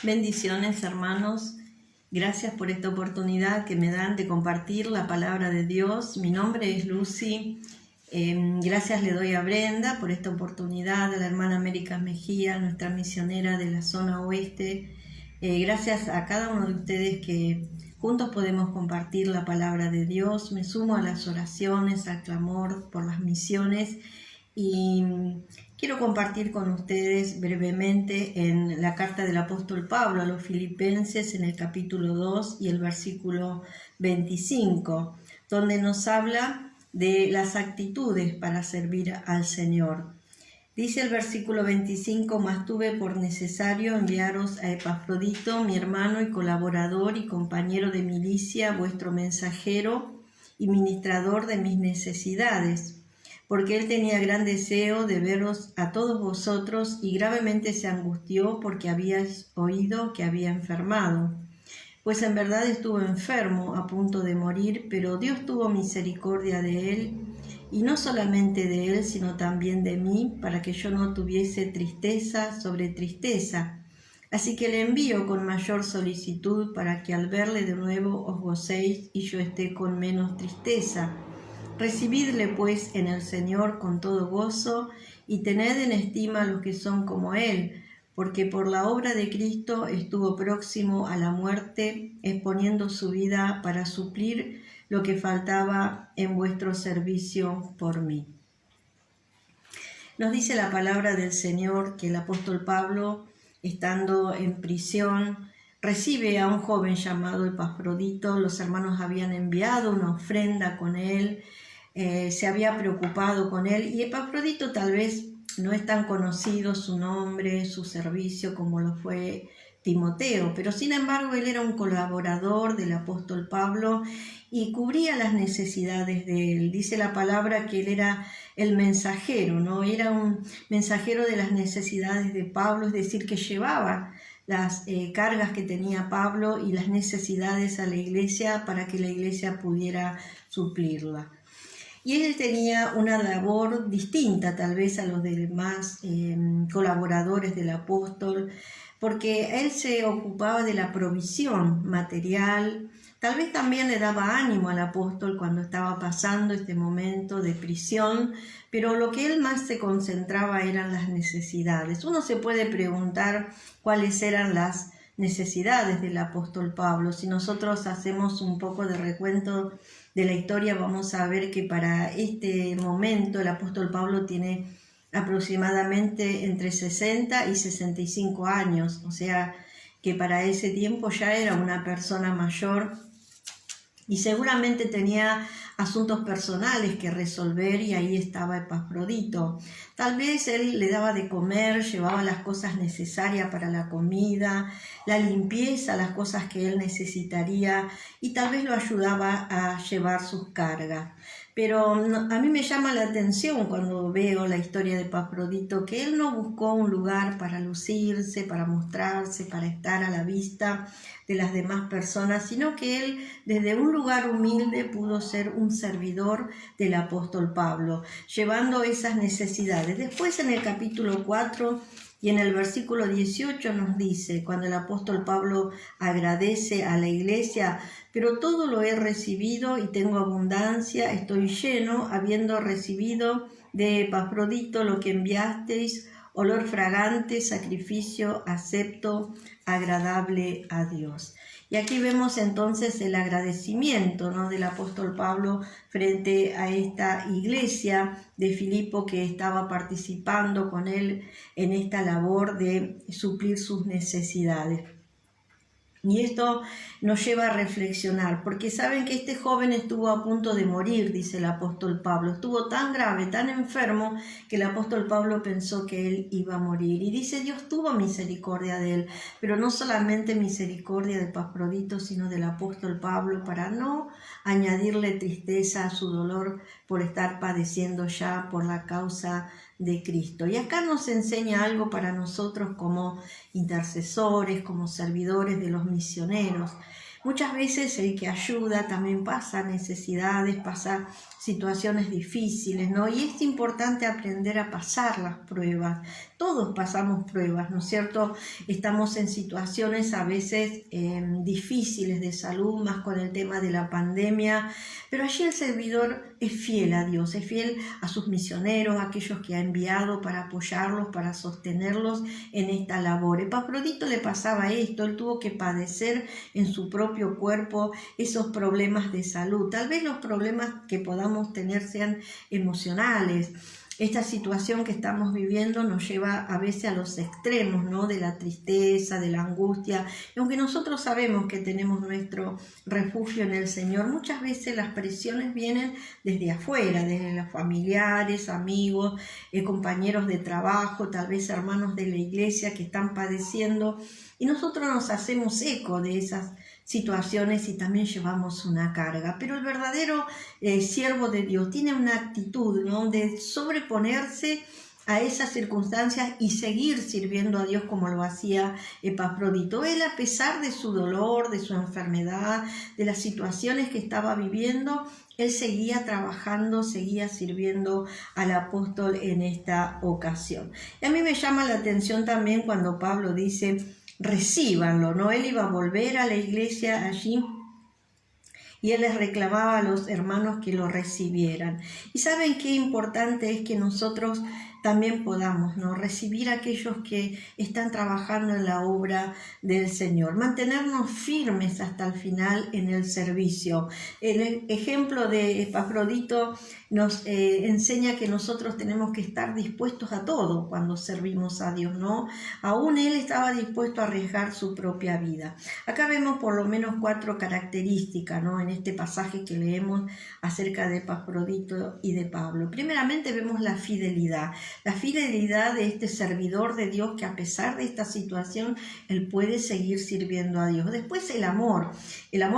Bendiciones, hermanos. Gracias por esta oportunidad que me dan de compartir la palabra de Dios. Mi nombre es Lucy. Gracias le doy a Brenda por esta oportunidad, a la hermana América Mejía, nuestra misionera de la zona oeste. Gracias a cada uno de ustedes que juntos podemos compartir la palabra de Dios. Me sumo a las oraciones, al clamor por las misiones y quiero compartir con ustedes brevemente en la carta del apóstol Pablo a los Filipenses en el capítulo 2 y el versículo 25, donde nos habla de las actitudes para servir al Señor. Dice el versículo 25: mas tuve por necesario enviaros a Epafrodito, mi hermano y colaborador y compañero de milicia, vuestro mensajero y ministrador de mis necesidades, porque él tenía gran deseo de veros a todos vosotros y gravemente se angustió porque habíais oído que había enfermado. Pues en verdad estuvo enfermo, a punto de morir, pero Dios tuvo misericordia de él, y no solamente de él, sino también de mí, para que yo no tuviese tristeza sobre tristeza. Así que le envío con mayor solicitud, para que al verle de nuevo os gocéis y yo esté con menos tristeza. Recibidle pues en el Señor con todo gozo, y tened en estima a los que son como él, porque por la obra de Cristo estuvo próximo a la muerte, exponiendo su vida para suplir lo que faltaba en vuestro servicio por mí. Nos dice la palabra del Señor que el apóstol Pablo, estando en prisión, recibe a un joven llamado Epafrodito. Los hermanos habían enviado una ofrenda con él, se había preocupado con él, y Epafrodito tal vez no es tan conocido su nombre, su servicio como lo fue Timoteo, pero sin embargo él era un colaborador del apóstol Pablo y cubría las necesidades de él. Dice la palabra que él era el mensajero, ¿no? Era un mensajero de las necesidades de Pablo, es decir, que llevaba las cargas que tenía Pablo y las necesidades a la iglesia para que la iglesia pudiera suplirla. Y él tenía una labor distinta tal vez a los demás colaboradores del apóstol, porque él se ocupaba de la provisión material. Tal vez también le daba ánimo al apóstol cuando estaba pasando este momento de prisión, pero lo que él más se concentraba eran las necesidades. Uno se puede preguntar cuáles eran las necesidades del apóstol Pablo. Si nosotros hacemos un poco de recuento de la historia, vamos a ver que para este momento el apóstol Pablo tiene aproximadamente entre 60 y 65 años, o sea que para ese tiempo ya era una persona mayor y seguramente tenía asuntos personales que resolver, y ahí estaba Epafrodito. Tal vez él le daba de comer, llevaba las cosas necesarias para la comida, la limpieza, las cosas que él necesitaría, y tal vez lo ayudaba a llevar sus cargas. Pero a mí me llama la atención cuando veo la historia de Epafrodito que él no buscó un lugar para lucirse, para mostrarse, para estar a la vista de las demás personas, sino que él desde un lugar humilde pudo ser un servidor del apóstol Pablo, llevando esas necesidades. Después en el capítulo 4 y en el versículo 18 nos dice, cuando el apóstol Pablo agradece a la iglesia: pero todo lo he recibido y tengo abundancia, estoy lleno, habiendo recibido de Epafrodito lo que enviasteis, olor fragante, sacrificio acepto, agradable a Dios. Y aquí vemos entonces el agradecimiento, ¿no?, del apóstol Pablo frente a esta iglesia de Filipo que estaba participando con él en esta labor de suplir sus necesidades. Y esto nos lleva a reflexionar, porque saben que este joven estuvo a punto de morir, dice el apóstol Pablo. Estuvo tan grave, tan enfermo, que el apóstol Pablo pensó que él iba a morir. Y dice, Dios tuvo misericordia de él, pero no solamente misericordia de Epafrodito, sino del apóstol Pablo, para no añadirle tristeza a su dolor por estar padeciendo ya por la causa de Cristo. Y acá nos enseña algo para nosotros como intercesores, como servidores de los misioneros. Muchas veces el que ayuda también pasa necesidades, pasa situaciones difíciles, ¿no? Y es importante aprender a pasar las pruebas. Todos pasamos pruebas, ¿no es cierto? Estamos en situaciones a veces difíciles de salud, más con el tema de la pandemia, pero allí el servidor es fiel a Dios, es fiel a sus misioneros, a aquellos que ha enviado para apoyarlos, para sostenerlos en esta labor. Epafrodito le pasaba esto, él tuvo que padecer en su propio cuerpo esos problemas de salud. Tal vez los problemas que podamos tener sean emocionales. Esta situación que estamos viviendo nos lleva a veces a los extremos, ¿no? De la tristeza, de la angustia. Y aunque nosotros sabemos que tenemos nuestro refugio en el Señor, muchas veces las presiones vienen desde afuera, desde los familiares, amigos, compañeros de trabajo, tal vez hermanos de la iglesia que están padeciendo. Y nosotros nos hacemos eco de esas situaciones y también llevamos una carga, pero el verdadero siervo de Dios tiene una actitud, ¿no? De sobreponerse a esas circunstancias y seguir sirviendo a Dios como lo hacía Epafrodito. Él, a pesar de su dolor, de su enfermedad, de las situaciones que estaba viviendo, él seguía trabajando, seguía sirviendo al apóstol en esta ocasión. Y a mí me llama la atención también cuando Pablo dice: recíbanlo, ¿no? Él iba a volver a la iglesia allí y él les reclamaba a los hermanos que lo recibieran. Y saben qué importante es que nosotros también podamos, ¿no? Recibir a aquellos que están trabajando en la obra del Señor, mantenernos firmes hasta el final en el servicio. El ejemplo de Epafrodito nos enseña que nosotros tenemos que estar dispuestos a todo cuando servimos a Dios, ¿no? Aún él estaba dispuesto a arriesgar su propia vida. Acá vemos por lo menos 4 características, ¿no? En este pasaje que leemos acerca de Epafrodito y de Pablo. Primeramente vemos la fidelidad de este servidor de Dios, que a pesar de esta situación, él puede seguir sirviendo a Dios. Después el amor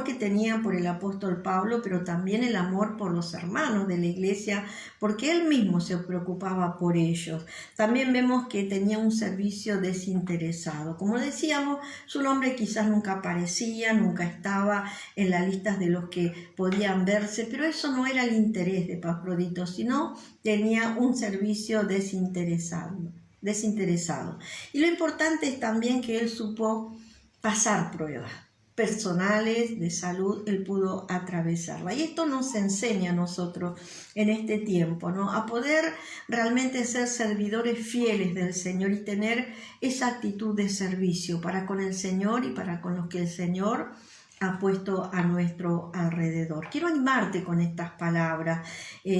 que tenía por el apóstol Pablo, pero también el amor por los hermanos de la iglesia, porque él mismo se preocupaba por ellos. También vemos que tenía un servicio desinteresado. Como decíamos, su nombre quizás nunca aparecía, nunca estaba en las listas de los que podían verse, pero eso no era el interés de Epafrodito, sino tenía un servicio desinteresado. Y lo importante es también que él supo pasar pruebas personales de salud, él pudo atravesarla. Y esto nos enseña a nosotros en este tiempo, ¿no? A poder realmente ser servidores fieles del Señor y tener esa actitud de servicio para con el Señor y para con los que el Señor ha puesto a nuestro alrededor. Quiero animarte con estas palabras.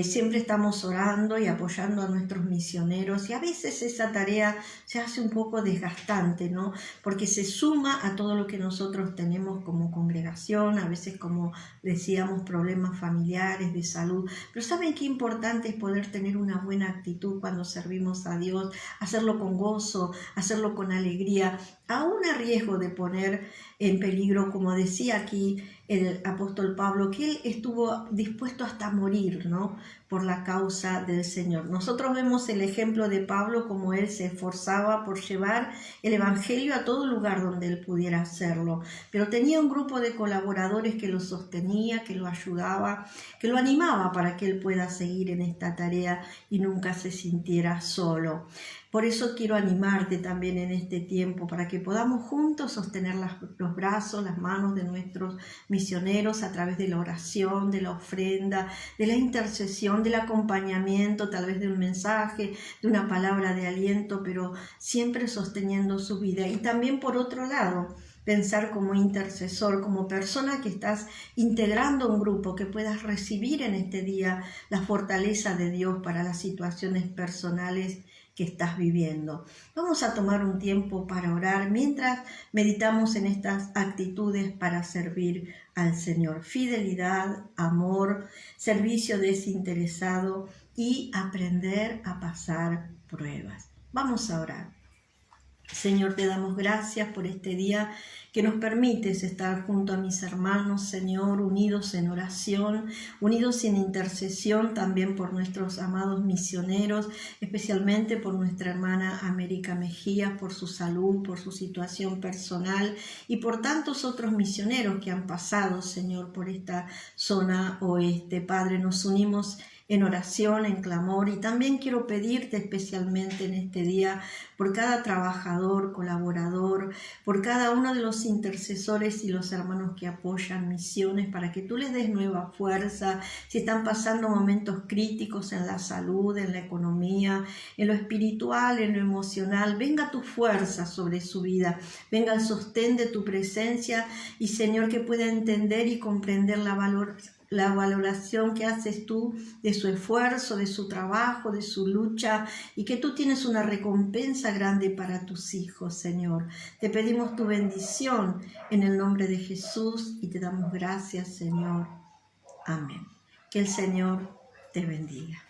Siempre estamos orando y apoyando a nuestros misioneros y a veces esa tarea se hace un poco desgastante, ¿no? Porque se suma a todo lo que nosotros tenemos como congregación, a veces, como decíamos, problemas familiares, de salud. Pero ¿saben qué importante es poder tener una buena actitud cuando servimos a Dios? Hacerlo con gozo, hacerlo con alegría, aún a riesgo de poner en peligro, como decía aquí el apóstol Pablo, que él estuvo dispuesto hasta morir, ¿no? Por la causa del Señor. Nosotros vemos el ejemplo de Pablo, como él se esforzaba por llevar el evangelio a todo lugar donde él pudiera hacerlo, pero tenía un grupo de colaboradores que lo sostenía, que lo ayudaba, que lo animaba para que él pueda seguir en esta tarea y nunca se sintiera solo. Por eso quiero animarte también en este tiempo, para que podamos juntos sostener los brazos, las manos de nuestros misioneros a través de la oración, de la ofrenda, de la intercesión, del acompañamiento, tal vez de un mensaje, de una palabra de aliento, pero siempre sosteniendo su vida. Y también, por otro lado, pensar como intercesor, como persona que estás integrando un grupo, que puedas recibir en este día la fortaleza de Dios para las situaciones personales que estás viviendo. Vamos a tomar un tiempo para orar mientras meditamos en estas actitudes para servir al Señor. Fidelidad, amor, servicio desinteresado y aprender a pasar pruebas. Vamos a orar. Señor, te damos gracias por este día que nos permites estar junto a mis hermanos, Señor, unidos en oración, unidos en intercesión también por nuestros amados misioneros, especialmente por nuestra hermana América Mejía, por su salud, por su situación personal y por tantos otros misioneros que han pasado, Señor, por esta zona oeste. Padre, nos unimos en oración, en clamor, y también quiero pedirte especialmente en este día por cada trabajador, colaborador, por cada uno de los intercesores y los hermanos que apoyan misiones, para que tú les des nueva fuerza, si están pasando momentos críticos en la salud, en la economía, en lo espiritual, en lo emocional, venga tu fuerza sobre su vida, venga el sostén de tu presencia, y Señor, que pueda entender y comprender la valoración que haces tú de su esfuerzo, de su trabajo, de su lucha, y que tú tienes una recompensa grande para tus hijos, Señor. Te pedimos tu bendición en el nombre de Jesús y te damos gracias, Señor. Amén. Que el Señor te bendiga.